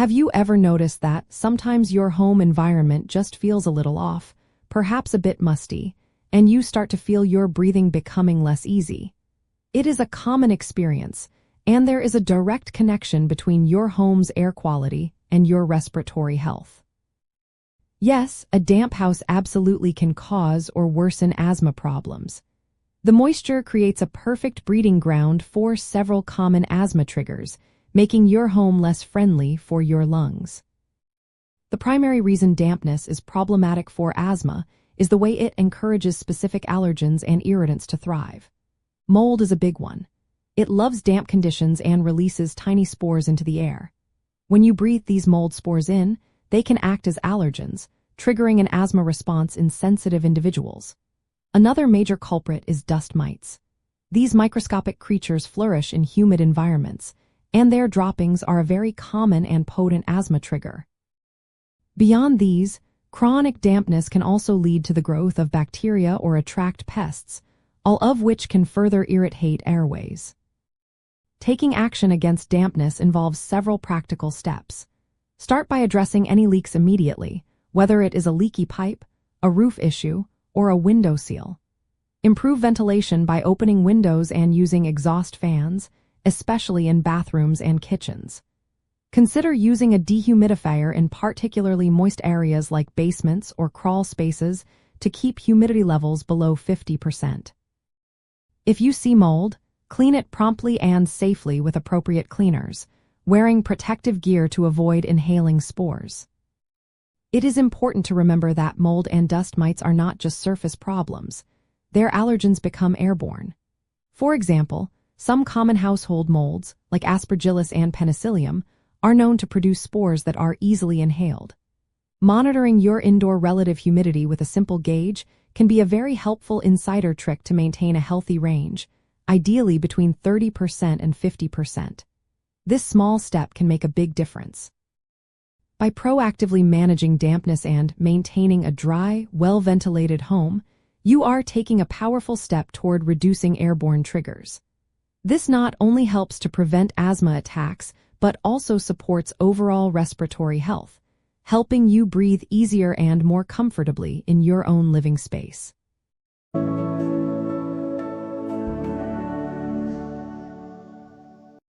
Have you ever noticed that sometimes your home environment just feels a little off, perhaps a bit musty, and you start to feel your breathing becoming less easy? It is a common experience, and there is a direct connection between your home's air quality and your respiratory health. Yes, a damp house absolutely can cause or worsen asthma problems. The moisture creates a perfect breeding ground for several common asthma triggers, making your home less friendly for your lungs. The primary reason dampness is problematic for asthma is the way it encourages specific allergens and irritants to thrive. Mold is a big one. It loves damp conditions and releases tiny spores into the air. When you breathe these mold spores in, they can act as allergens, triggering an asthma response in sensitive individuals. Another major culprit is dust mites. These microscopic creatures flourish in humid environments, and their droppings are a very common and potent asthma trigger. Beyond these, chronic dampness can also lead to the growth of bacteria or attract pests, all of which can further irritate airways. Taking action against dampness involves several practical steps. Start by addressing any leaks immediately, whether it is a leaky pipe, a roof issue, or a window seal. Improve ventilation by opening windows and using exhaust fans, especially in bathrooms and kitchens. Consider using a dehumidifier in particularly moist areas like basements or crawl spaces to keep humidity levels below 50%. If you see mold, clean it promptly and safely with appropriate cleaners, wearing protective gear to avoid inhaling spores. It is important to remember that mold and dust mites are not just surface problems. Their allergens become airborne. For example, some common household molds, like Aspergillus and Penicillium, are known to produce spores that are easily inhaled. Monitoring your indoor relative humidity with a simple gauge can be a very helpful insider trick to maintain a healthy range, ideally between 30% and 50%. This small step can make a big difference. By proactively managing dampness and maintaining a dry, well-ventilated home, you are taking a powerful step toward reducing airborne triggers. This not only helps to prevent asthma attacks, but also supports overall respiratory health, helping you breathe easier and more comfortably in your own living space.